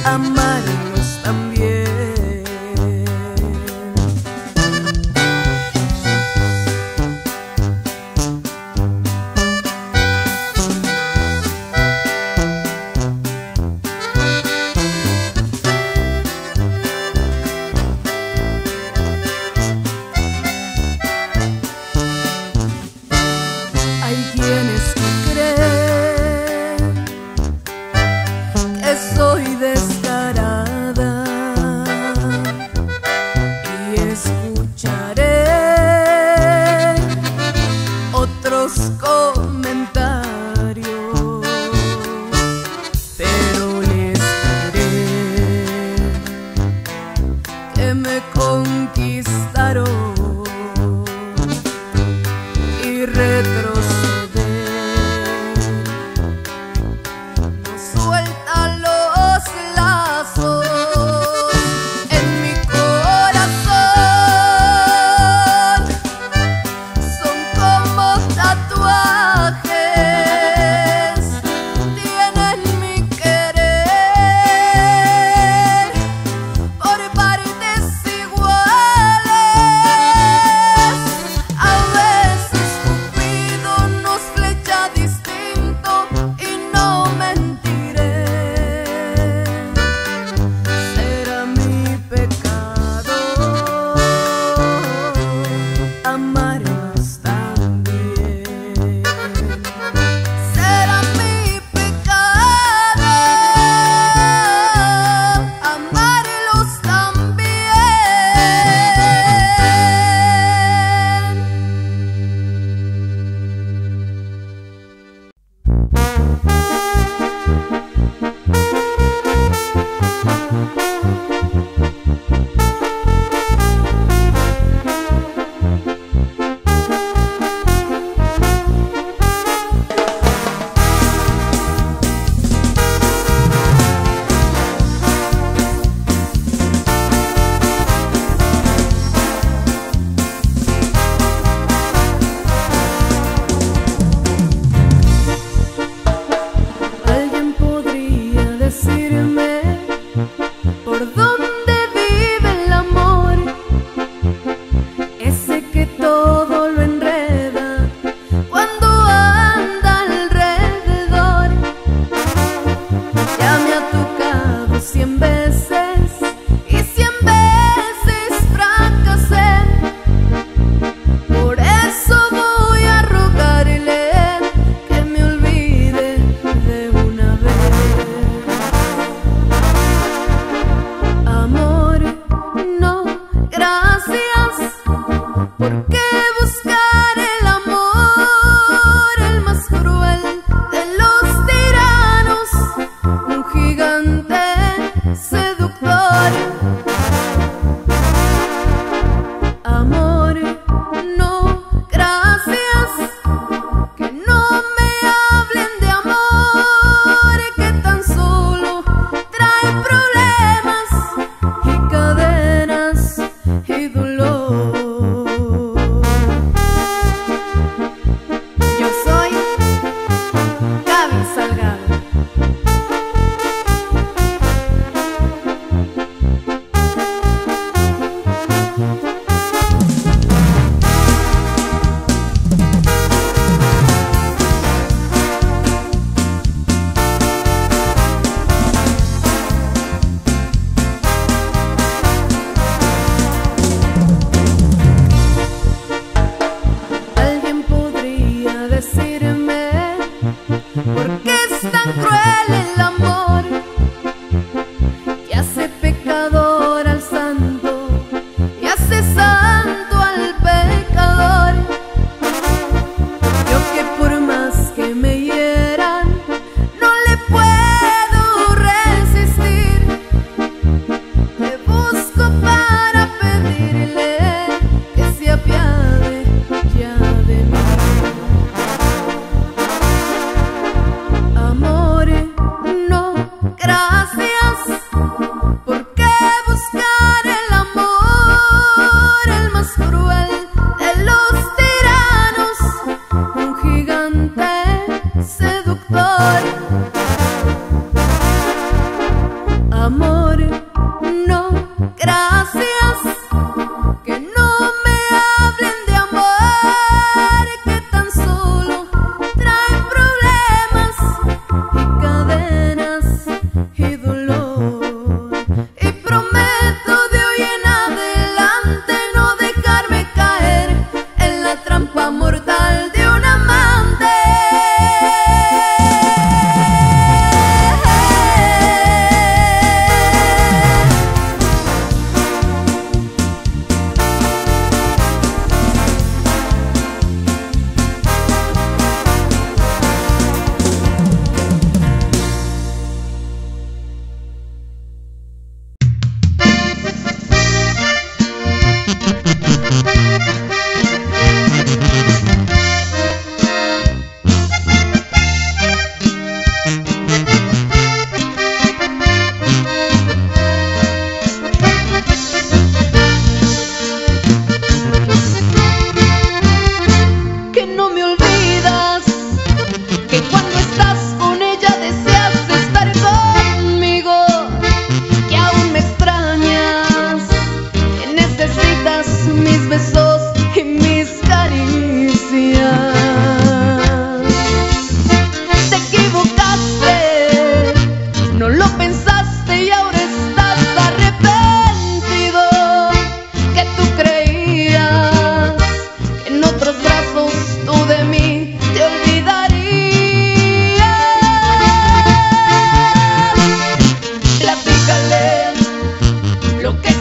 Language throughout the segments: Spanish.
amarnos también. Hay quienes creen que soy descarada y escucharé otros comentarios, pero les diré que me conquistaron y retroceder no suelta los lazos en mi corazón, son como tatuajes, tienen mi querer por partes iguales. A veces Cupido nos flecha distinto y no mentiré. Será mi pecado amarnos también. Será mi pecado amarlos alguien podría decirme por dónde vive el amor, ese que todo lo enreda cuando anda alrededor. Ya me ha tocado 100 veces y 100 veces fracasé. Por eso voy a rogarle que me olvide de una vez.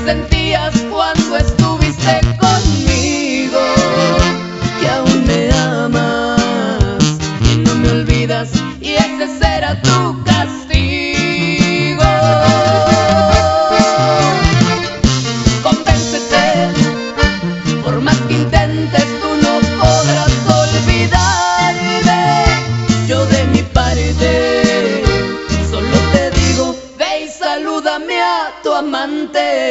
sentías cuando estuviste conmigo, que aún me amas y no me olvidas, y ese será tu castigo. Convéncete, por más que intentes tú no podrás olvidarme. Yo de mi parte solo te digo, ve y salúdame a tu amante.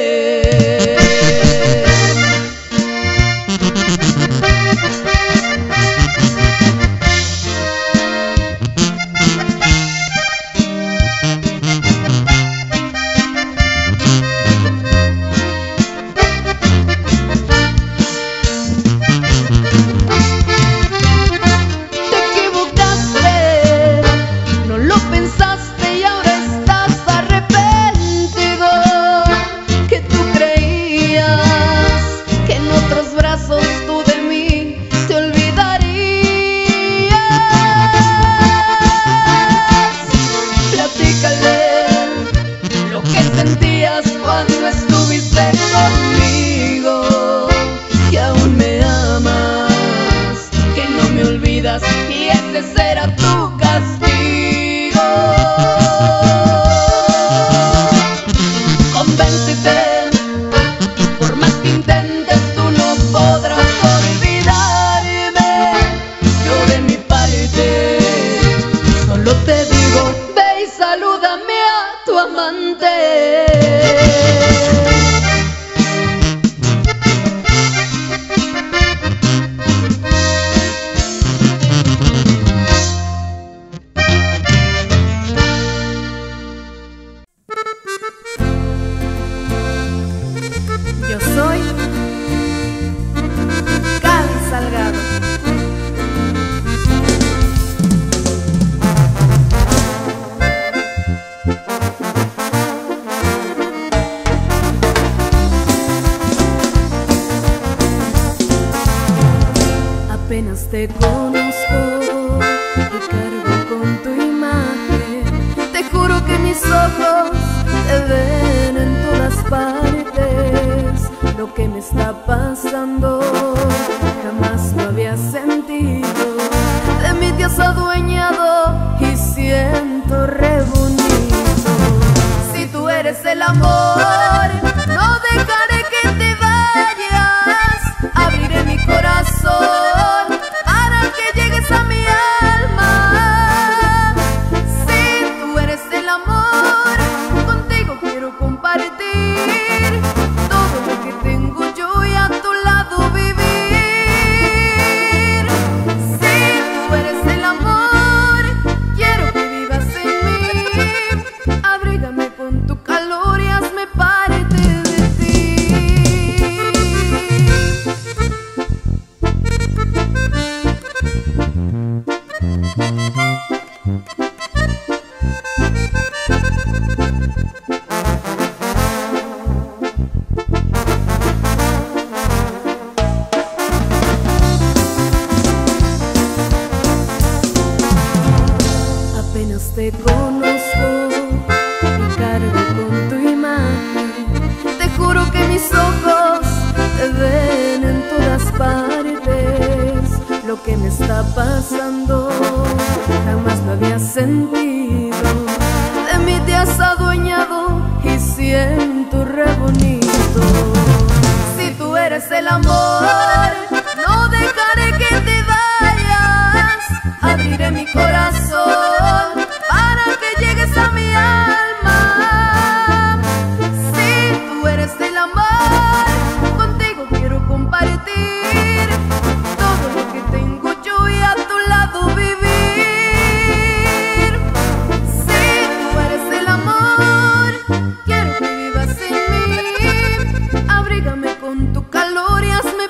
Cuando estuviste conmigo, que aún me amas, que no me olvidas, y ese será tu castigo. Convéncete, por más que intentes tú no podrás olvidarme. Yo de mi parte solo te digo, ve y salúdame a tu amante. Yo soy Gaby Salgado. Apenas te conozco y cargo con tu imagen. Te juro que mis ojos te ven en todas partes. Lo que me está pasando jamás lo había sentido. De mí te has adueñado y siento re bonito. Si tú eres el amor, no dejaré que te vayas. Abriré mi corazón para que llegues a mi alma. Si tú eres el amor, contigo quiero compartir todo lo que tengo yo y a tu lado vivir. Si tú eres el amor, quiero que vivas en mí. Abrígame con tu calor y hazme parte de ti. Apenas te conozco y cargo con tu imagen. Te juro que mis ojos te ven en todas partes. Lo que me está pasando jamás lo había sentido. De mí te has adueñado y siento re bonito. Si tú eres el amor, no dejaré que te vayas. Abriré mi corazón para que llegues a mi alma. Si tú eres el amor, contigo quiero compartir todo lo que tengo yo y a tu lado vivir. Si tú eres el amor, quiero que vivas en mí. Abrígame con tu calor y hazme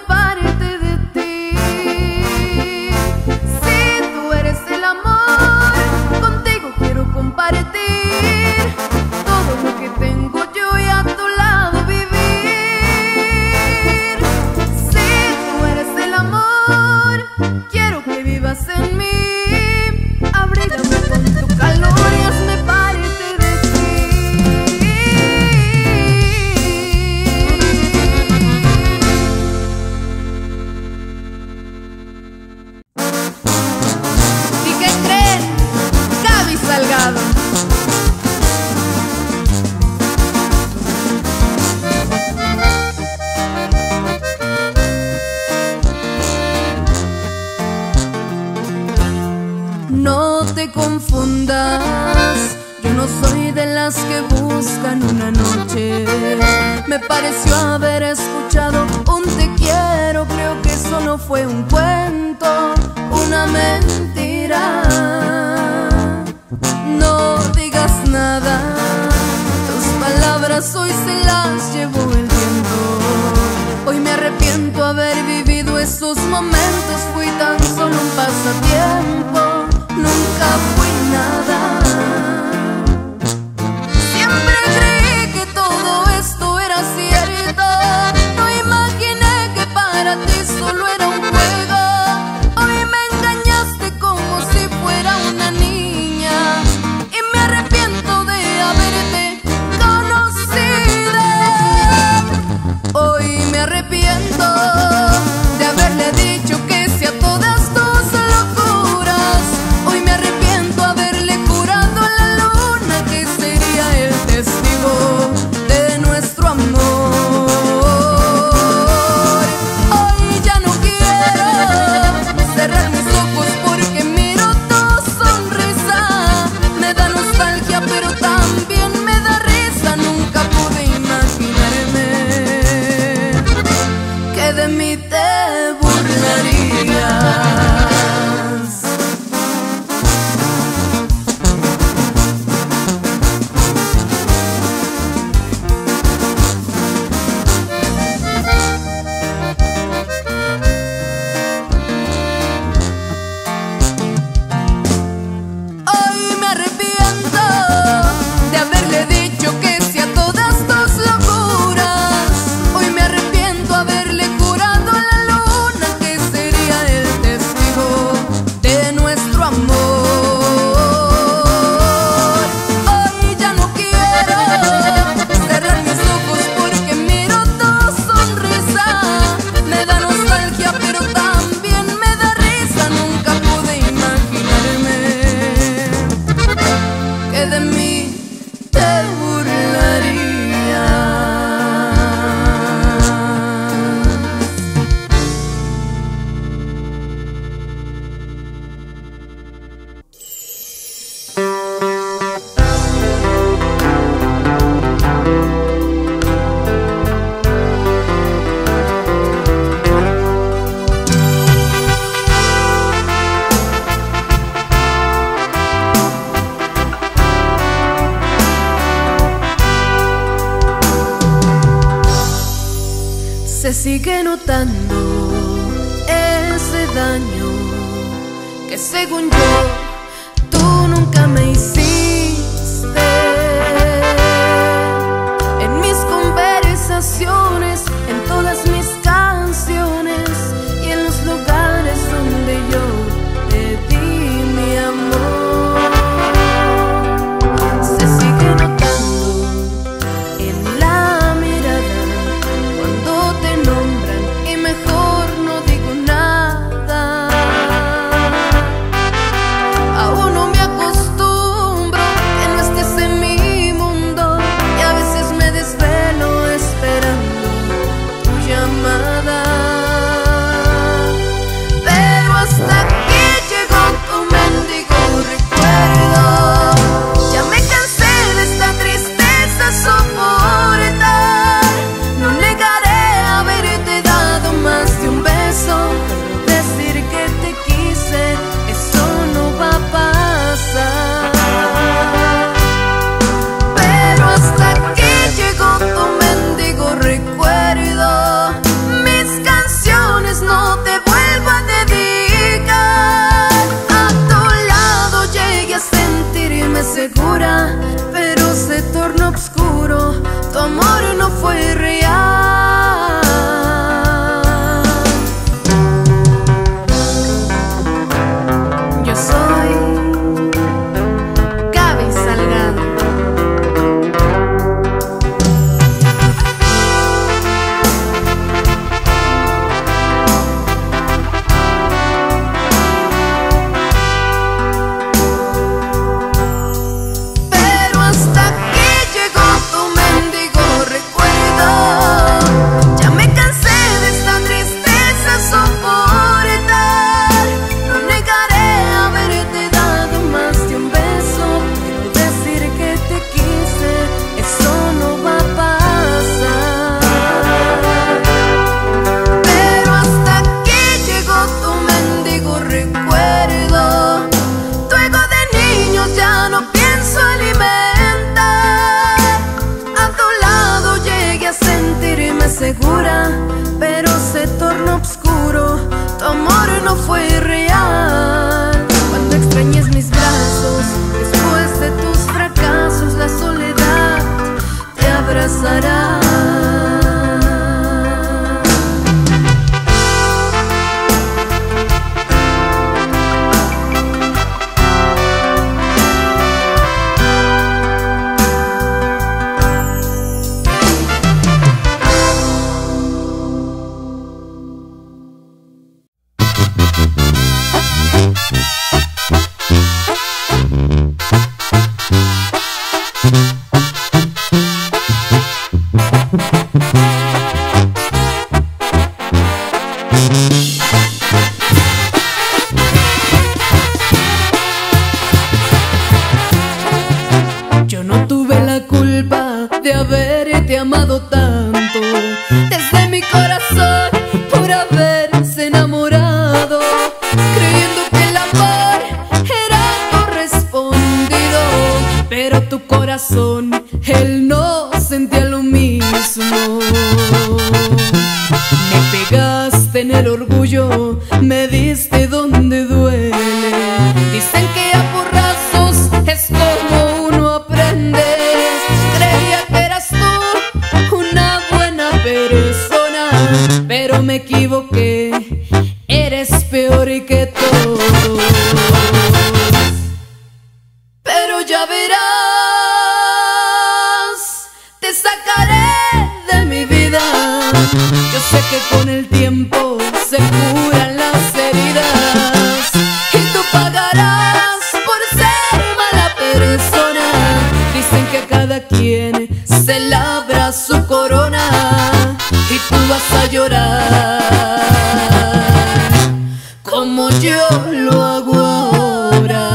noche me pareció haber escuchado un te quiero. Creo que solo fue un cuento, una mentira. No digas nada, tus palabras hoy se las llevó el viento. Hoy me arrepiento haber vivido esos momentos. Fui tan solo un pasatiempo, nunca fui nada. Siempre creí que todo esto era cierto. No imaginé que para ti solo era un juego. Hoy me engañaste como si fuera una niña y me arrepiento de haberte conocido. Hoy me arrepiento de haberle dicho que sí a todas tus locuras. Hoy me arrepiento haberle jurado a la luna que sería el testigo de nuestro amor. Hoy ya no quiero cerrar mis ojos porque miro tu sonrisa. Me da nostalgia pero también me da risa. Nunca pude imaginarme que de mí te burlarías. Hoy me arrepiento de haberle dicho que sí a todas tus locuras. Hoy me arrepiento haberle jurado a la luna que sería el testigo de nuestro amor. Hoy ya no quiero cerrar mis ojos porque miro tu sonrisa. Me da nostalgia pero también me da risa. Nunca pude imaginarme que de mí te burlarías. Se sigue notando ese daño que según yo tú nunca me hiciste. En mis conversaciones, en todas mis canciones y en los lugares donde yo te di mi amor. Se sigue notando en la mirada cuando te nombran y mejor no digo nada. Aún no me acostumbro que no estés en mi mundo y a veces me desvelo esperando tu llamada. Pero hasta aquí llegó tu mendigo recuerdo. Ya me cansé de esta tristeza soportar. No negaré haberte dado más de un beso, pero decir que te quise, eso no va a pasar. Pero hasta aquí llegó tu mendigo recuerdo. Mis canciones no te vuelvo a dedicar. A tu lado llegué a sentirme segura, pero se tornó oscuro. Tu amor no fue real. Yo soy Gaby Salgado. Pero hasta aquí llegó tu mendigo recuerdo. pasará. Yo no tuve la culpa de haberte amado tanto, desde mi corazón por haberse enamorado, creyendo que el amor era correspondido. Pero tu corazón, él no sentía lo mismo. Me pegaste en el orgullo, me diste donde duele. Dicen que a porrazos es como uno aprende. Creía que eras tú una buena persona, pero me equivoqué, eres peor que todos. Pero ya verás, te sacaré de mi vida. Yo sé que con el tiempo se curan las heridas, y tú pagarás por ser mala persona. Dicen que cada quien se labra su corona, y tú vas a llorar como yo lo hago ahora.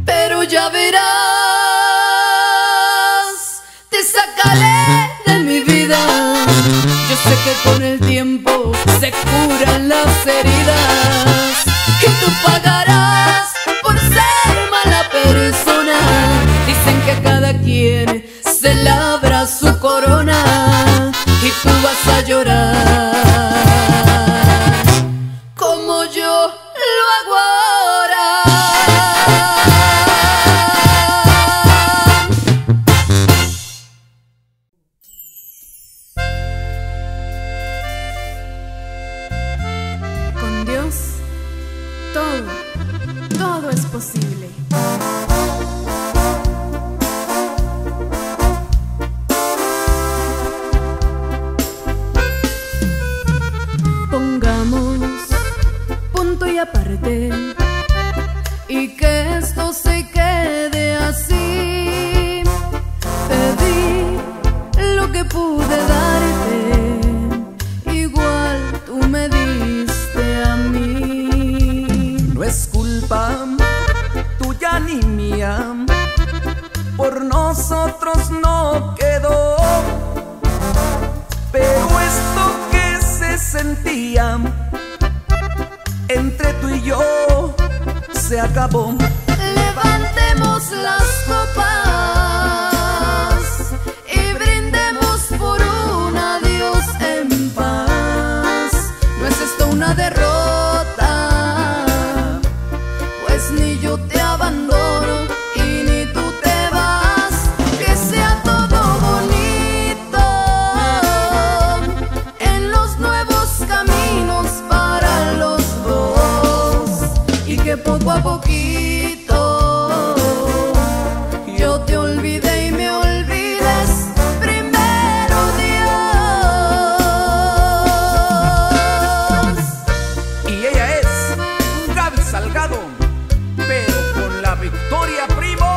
Pero ya verás, te sacaré de mi vida. Yo sé que con el tiempo se curan las heridas, y tú pagarás por ser mala persona. Dicen que cada quien se labra su corona, y tú vas a llorar como yo lo hago ahora. Con Dios, todo es posible. Pongamos punto y aparte, y que esto se quede así. Te di lo que pude darte, igual tú me diste a mí. No es culpa tuya ni mía, por nosotros no quedó. Pero esto que se sentía entre tú y yo se acabó. Levantemos las copas y brindemos por un adiós en paz. No es esto una derrota, pues ni yo te abandono y ni tú te vas. Que sea todo bonito en los nuevos caminos para los dos, y que poco a poquito yo te olvidé y me olvides primero, Dios. Y ella es Gaby Salgado, pero con la victoria, primo.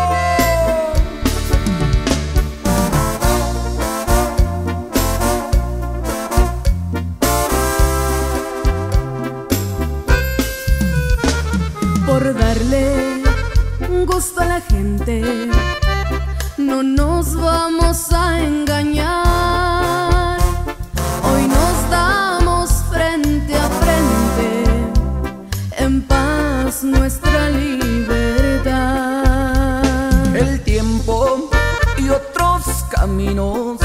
Por darle gusto a la gente, no nos vamos a engañar. Hoy nos damos frente a frente, paz, nuestra libertad. El tiempo y otros caminos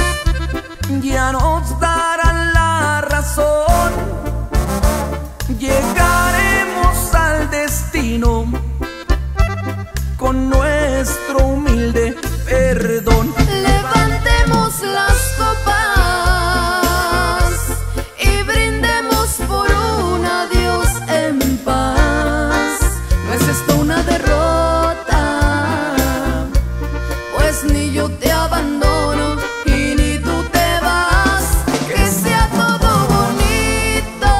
ya nos darán la razón. Llegaremos al destino con nuestro humilde perdón. Levantemos las copas y brindemos por un adiós en paz. No es esto una derrota, pues ni yo te abandono y ni tú te vas. Que sea todo bonito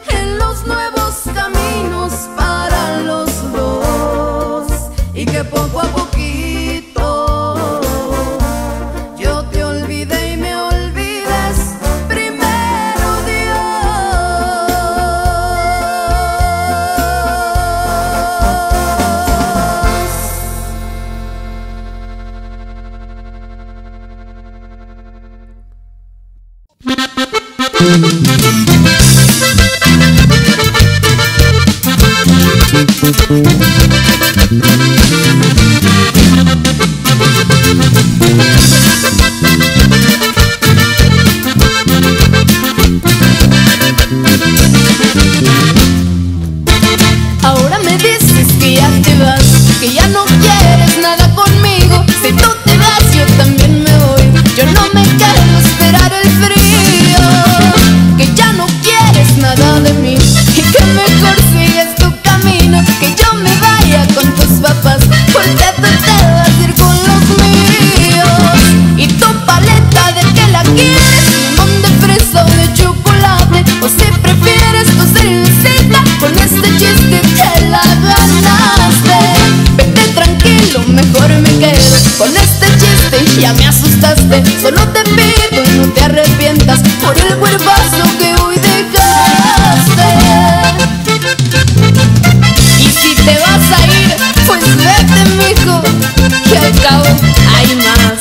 en los nuevos caminos para los dos, y que poco a poquito yo te olvide y me olvides primero, Dios. Ahora me dices que ya te vas, que ya no quieres nada conmigo. Si tú te vas, yo también me voy. Yo no me quiero esperar el frío, que ya no quieres nada de mí y que mejor sigues tu camino, que yo me vaya con tus papás, porque tú te vas a ir con los míos. Y tu paleta, ¿de qué la quieres? ¿Limón de fresa o de chocolate? O si prefieres tu cervecita, con este chiste te la ganaste. Vete tranquilo, mejor me quedo con este chiste, ya me asustaste. Solo te pido y no te arrepientas por el cuerpazo que hoy dejaste. Y si te vas a ir, pues vete, mijo, que al cabo hay más.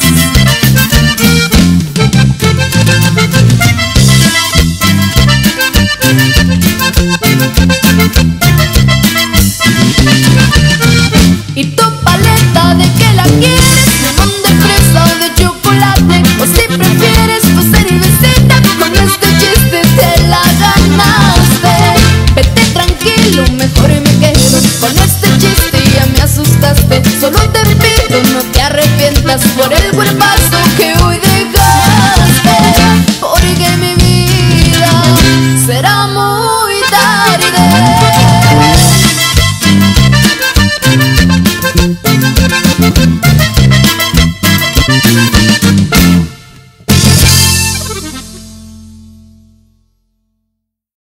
Y tu paleta, ¿de qué la quieres? ¿Limón de fresa o de chocolate? O si prefieres tu cervecita, con este chiste te la ganaste. Vete tranquilo, mejor me quedo con este chiste, ya me asustaste. Solo te pido, no te arrepientas por